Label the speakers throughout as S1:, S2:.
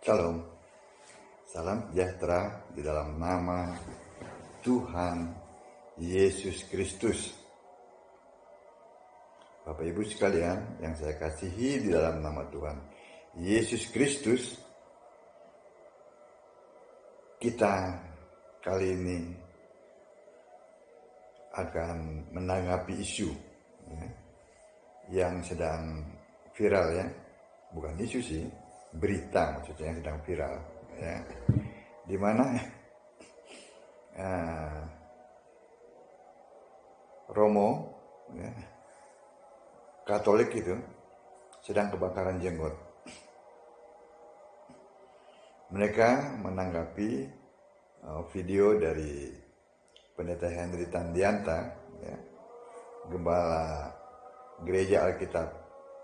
S1: Shalom, salam sejahtera di dalam nama Tuhan Yesus Kristus. Bapak Ibu sekalian yang saya kasihi di dalam nama Tuhan Yesus Kristus, kita kali ini akan menanggapi isu yang sedang viral ya, bukan isu sih, berita maksudnya yang sedang viral ya, di mana Romo ya, Katolik itu sedang kebakaran jenggot. Mereka menanggapi video dari Pendeta Henry Tandianta ya, Gembala Gereja Alkitab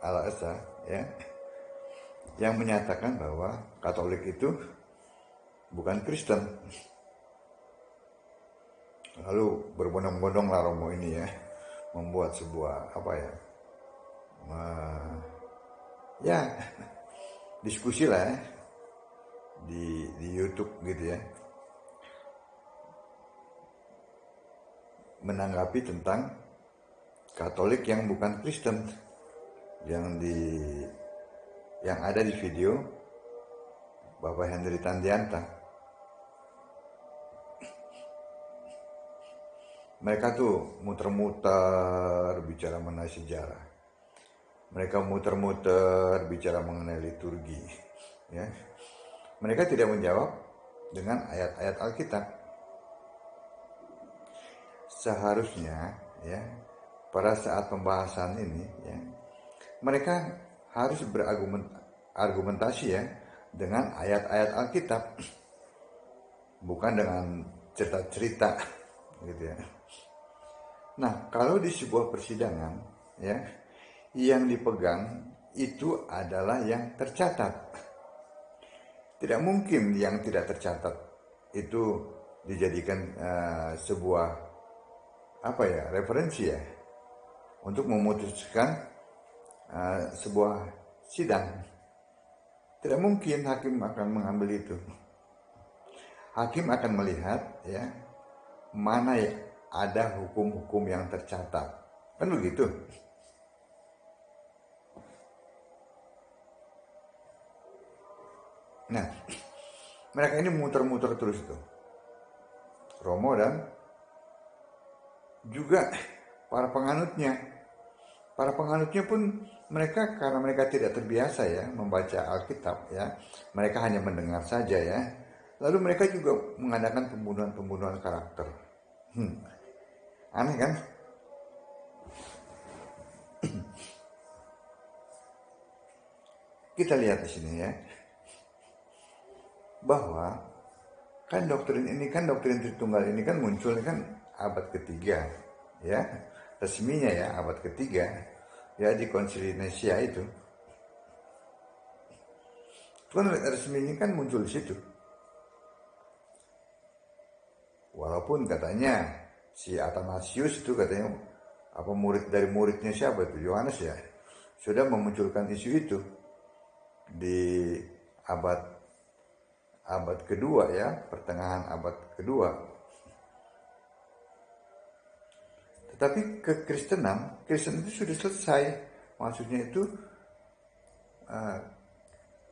S1: Al-Aqsa ya, yang menyatakan bahwa Katolik itu bukan Kristen. Lalu berbondong-bondong lah Romo ini ya, membuat sebuah diskusi lah ya, di YouTube gitu ya, menanggapi tentang Katolik yang bukan Kristen yang ada di video Bapak Henry Tandianta. Mereka tuh muter-muter bicara mengenai sejarah. Mereka muter-muter bicara mengenai liturgi. Ya. Mereka tidak menjawab dengan ayat-ayat Alkitab. Seharusnya ya, pada saat pembahasan ini ya, mereka harus berargumentasi ya dengan ayat-ayat Alkitab, bukan dengan cerita-cerita gitu ya. Nah, kalau di sebuah persidangan ya, yang dipegang itu adalah yang tercatat. Tidak mungkin yang tidak tercatat itu dijadikan sebuah referensi ya untuk memutuskan sebuah sidang. Tidak mungkin hakim akan mengambil itu. Hakim akan melihat ya, mana ya ada hukum-hukum yang tercatat. Kan begitu. Nah, mereka ini muter-muter terus itu. Romo dan juga para penganutnya. Para penganutnya pun mereka, karena mereka tidak terbiasa ya membaca Alkitab ya, mereka hanya mendengar saja ya. Lalu mereka juga mengadakan pembunuhan karakter. Aneh kan? Kita lihat di sini ya, bahwa kan doktrin Tritunggal ini kan muncul kan abad ketiga ya, resminya ya abad ketiga ya, di Konsili Nisia itu kan resminya kan muncul di situ. Walaupun katanya si Athanasius itu katanya murid dari muridnya siapa itu, Yohanes ya, sudah memunculkan isu itu di abad kedua ya, pertengahan abad kedua. Tetapi Kristen itu sudah selesai. Maksudnya itu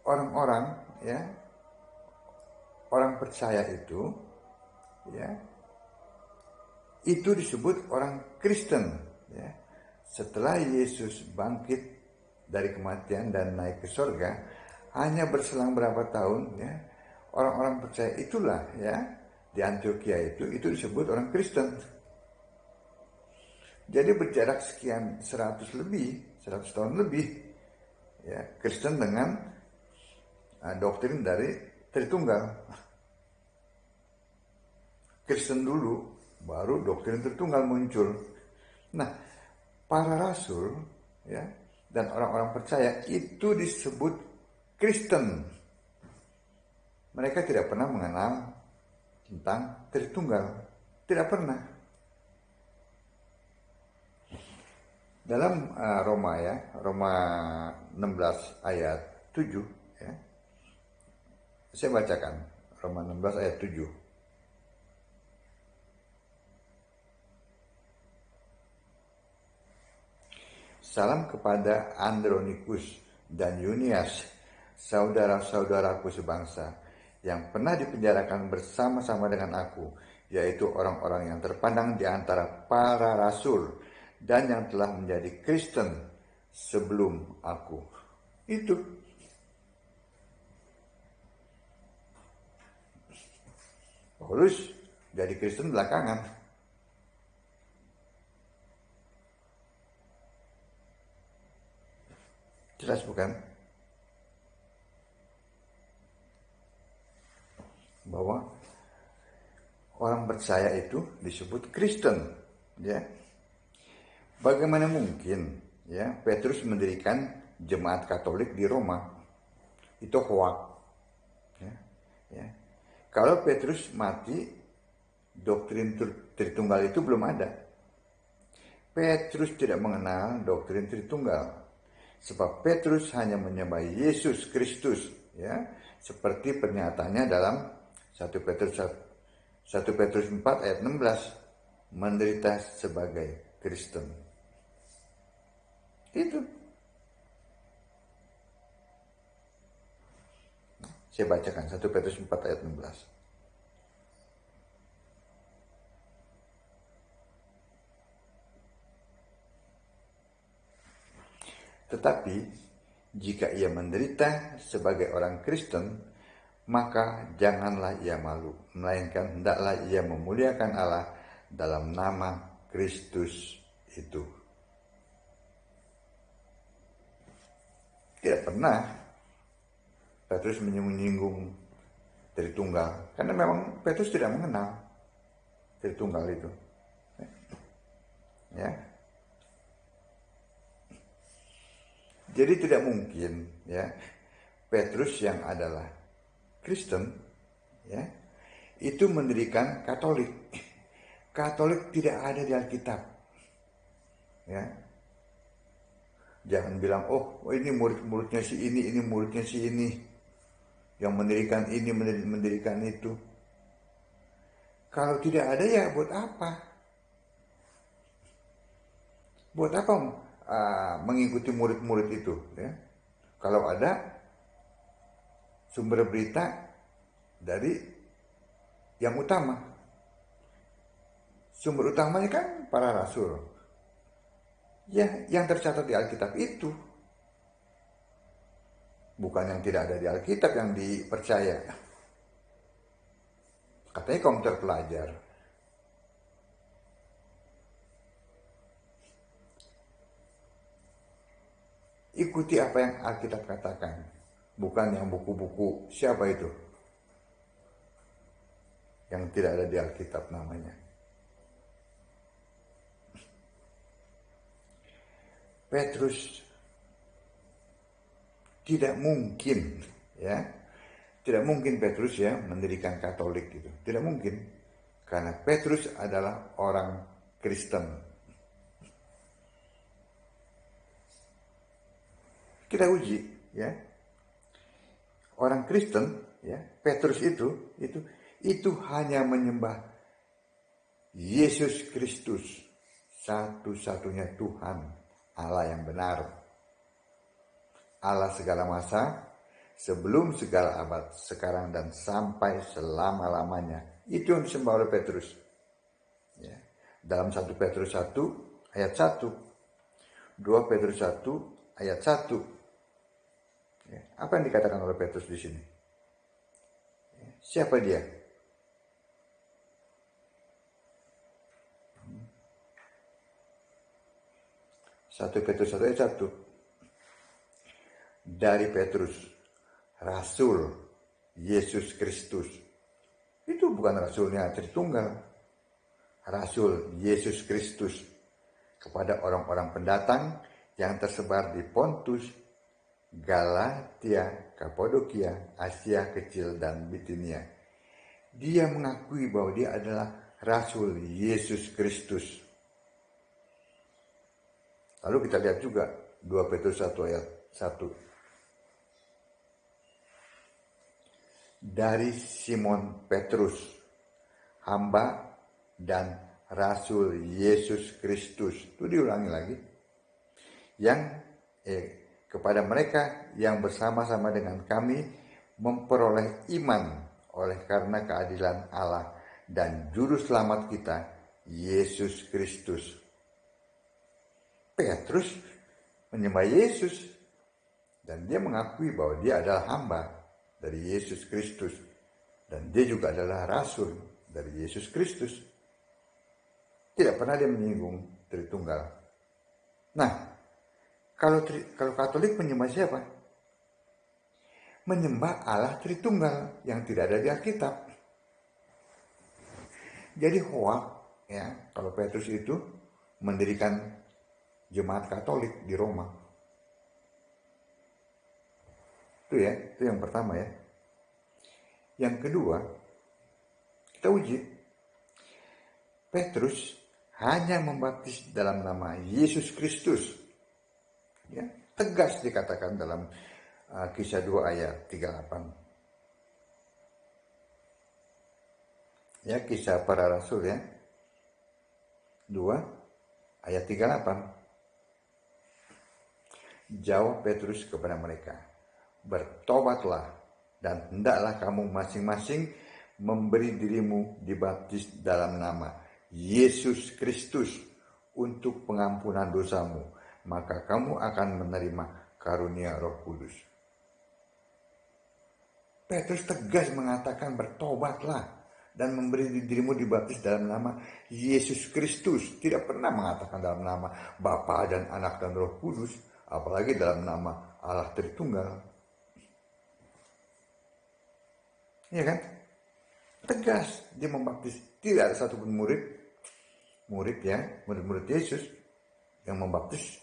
S1: orang-orang ya, orang percaya itu ya, itu disebut orang Kristen ya. Setelah Yesus bangkit dari kematian dan naik ke surga, hanya berselang berapa tahun ya, orang-orang percaya itulah ya, di Antioquia itu disebut orang Kristen. Jadi berjarak sekian 100 tahun lebih ya, Kristen dengan doktrin dari Tritunggal. Kristen dulu, baru doktrin Tritunggal muncul. Nah, para rasul ya dan orang-orang percaya itu disebut Kristen. Mereka tidak pernah mengenal tentang Tritunggal, tidak pernah. Dalam Roma 16 ayat 7 ya, Saya bacakan Roma 16 ayat 7. Salam kepada Andronikus dan Yunias, saudara-saudaraku sebangsa, yang pernah dipenjarakan bersama-sama dengan aku, yaitu orang-orang yang terpandang di antara para rasul, dan yang telah menjadi Kristen sebelum aku. Itu. Paulus jadi Kristen belakangan. Jelas bukan? Bahwa orang percaya itu disebut Kristen, ya. Bagaimana mungkin, ya, Petrus mendirikan jemaat Katolik di Roma? Itu hoak. Ya, ya. Kalau Petrus mati, doktrin Tritunggal itu belum ada. Petrus tidak mengenal doktrin Tritunggal. Sebab Petrus hanya menyembah Yesus Kristus, ya, seperti pernyataannya dalam 1 Petrus 4 ayat 16, menderita sebagai Kristen. Itu. Saya bacakan 1 Petrus 4 ayat 16. Tetapi jika ia menderita sebagai orang Kristen, maka janganlah ia malu, melainkan hendaklah ia memuliakan Allah dalam nama Kristus itu. Tidak pernah Petrus menyinggung Tritunggal, karena memang Petrus tidak mengenal Tritunggal itu. Ya. Jadi tidak mungkin, ya, Petrus yang adalah Kristen, ya, itu mendirikan Katolik. Katolik tidak ada di Alkitab, ya. Jangan bilang, oh ini murid-muridnya si ini muridnya si ini, yang mendirikan ini, mendirikan itu. Kalau tidak ada, ya buat apa? Buat apa mengikuti murid-murid itu, ya? Kalau ada sumber berita dari yang utama, sumber utamanya kan para rasul, ya, yang tercatat di Alkitab itu, bukan yang tidak ada di Alkitab yang dipercaya. Katanya kaum terpelajar. Ikuti apa yang Alkitab katakan, bukan yang buku-buku siapa itu yang tidak ada di Alkitab namanya. Petrus tidak mungkin, ya, tidak mungkin Petrus, ya, mendirikan Katolik gitu, tidak mungkin, karena Petrus adalah orang Kristen. Kita uji, ya, orang Kristen, ya, Petrus itu hanya menyembah Yesus Kristus, satu-satunya Tuhan, Allah yang benar, Allah segala masa, sebelum segala abad, sekarang dan sampai selama-lamanya. Itu yang disembah oleh Petrus, ya. Dalam 1 Petrus 1 ayat 1, 2 Petrus 1 ayat 1. Ya, apa yang dikatakan oleh Petrus di sini? Ya, siapa dia? Satu Petrus 1 ayat 1. Dari Petrus, Rasul Yesus Kristus. Itu bukan rasulnya Tritunggal. Rasul Yesus Kristus kepada orang-orang pendatang yang tersebar di Pontus, Galatia, Kapadokia, Asia Kecil, dan Bitinia. Dia mengakui bahwa dia adalah Rasul Yesus Kristus. Lalu kita lihat juga 2 Petrus 1 ayat 1. dari Simon Petrus, hamba dan Rasul Yesus Kristus. Itu diulangi lagi. Yang kepada mereka yang bersama-sama dengan kami memperoleh iman oleh karena keadilan Allah dan juru selamat kita, Yesus Kristus. Petrus menyembah Yesus dan dia mengakui bahwa dia adalah hamba dari Yesus Kristus dan dia juga adalah rasul dari Yesus Kristus. Tidak pernah dia menyinggung Tritunggal. Nah, kalau Katolik menyembah siapa? Menyembah Allah Tritunggal yang tidak ada di Alkitab. Jadi hoak ya kalau Petrus itu mendirikan jemaat Katolik di Roma. Itu yang pertama ya. Yang kedua, kita uji. Petrus hanya membaptis dalam nama Yesus Kristus. Ya, tegas dikatakan dalam Kisah 2 ayat 38. Ya, Kisah Para Rasul ya. 2 ayat 38. Jawab Petrus kepada mereka, bertobatlah dan hendaklah kamu masing-masing memberi dirimu dibaptis dalam nama Yesus Kristus untuk pengampunan dosamu, maka kamu akan menerima karunia Roh Kudus. Petrus tegas mengatakan bertobatlah dan memberi dirimu dibaptis dalam nama Yesus Kristus. Tidak pernah mengatakan dalam nama Bapa dan Anak dan Roh Kudus, apalagi dalam nama Allah Tritunggal. Iya kan? Tegas dia membaptis. Tidak ada satupun murid Yesus yang membaptis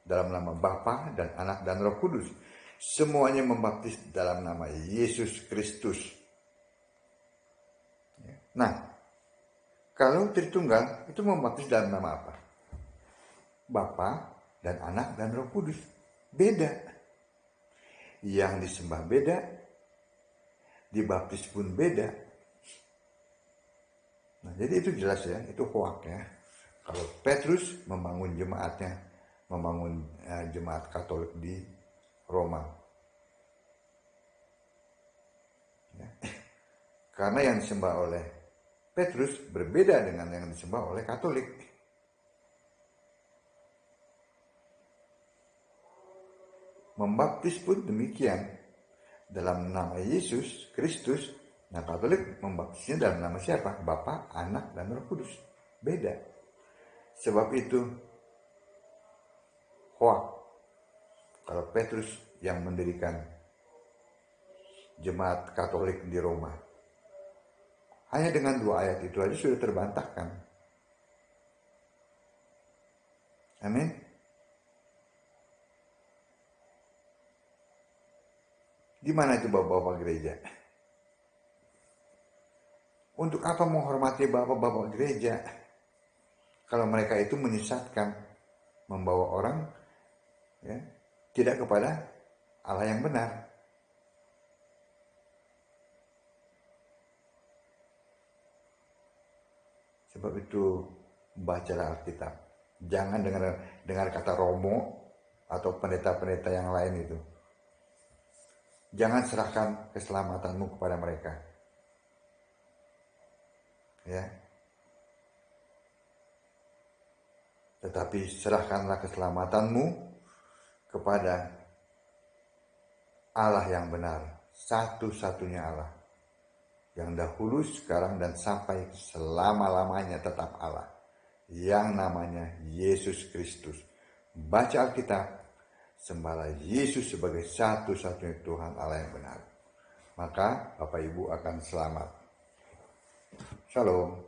S1: dalam nama Bapa dan Anak dan Roh Kudus. Semuanya membaptis dalam nama Yesus Kristus. Nah, kalau Tritunggal itu membaptis dalam nama apa? Bapa dan Anak dan Roh Kudus. Beda. Yang disembah beda, dibaptis pun beda. Nah, jadi itu jelas ya, itu hoak ya. Kalau Petrus membangun jemaatnya, membangun jemaat Katolik di Roma. Ya. Karena yang disembah oleh Petrus berbeda dengan yang disembah oleh Katolik. Membaptis pun demikian. Dalam nama Yesus Kristus. Nah, Katolik membaptisnya dalam nama siapa? Bapa, Anak, dan Roh Kudus. Beda. Sebab itu hoak kalau Petrus yang mendirikan jemaat Katolik di Roma. Hanya dengan 2 ayat itu aja sudah terbantahkan. Amin. Di mana itu bapak-bapak gereja? Untuk apa menghormati bapak-bapak gereja kalau mereka itu menyesatkan, membawa orang ya, tidak kepada Allah yang benar? Sebab itu bacalah Alkitab. Jangan dengar kata Romo atau pendeta-pendeta yang lain itu. Jangan serahkan keselamatanmu kepada mereka. Ya. Tetapi serahkanlah keselamatanmu kepada Allah yang benar, satu-satunya Allah, yang dahulu, sekarang, dan sampai selama-lamanya tetap Allah, yang namanya Yesus Kristus. Baca Alkitab, sembahlah Yesus sebagai satu-satunya Tuhan Allah yang benar. Maka Bapak Ibu akan selamat. Shalom.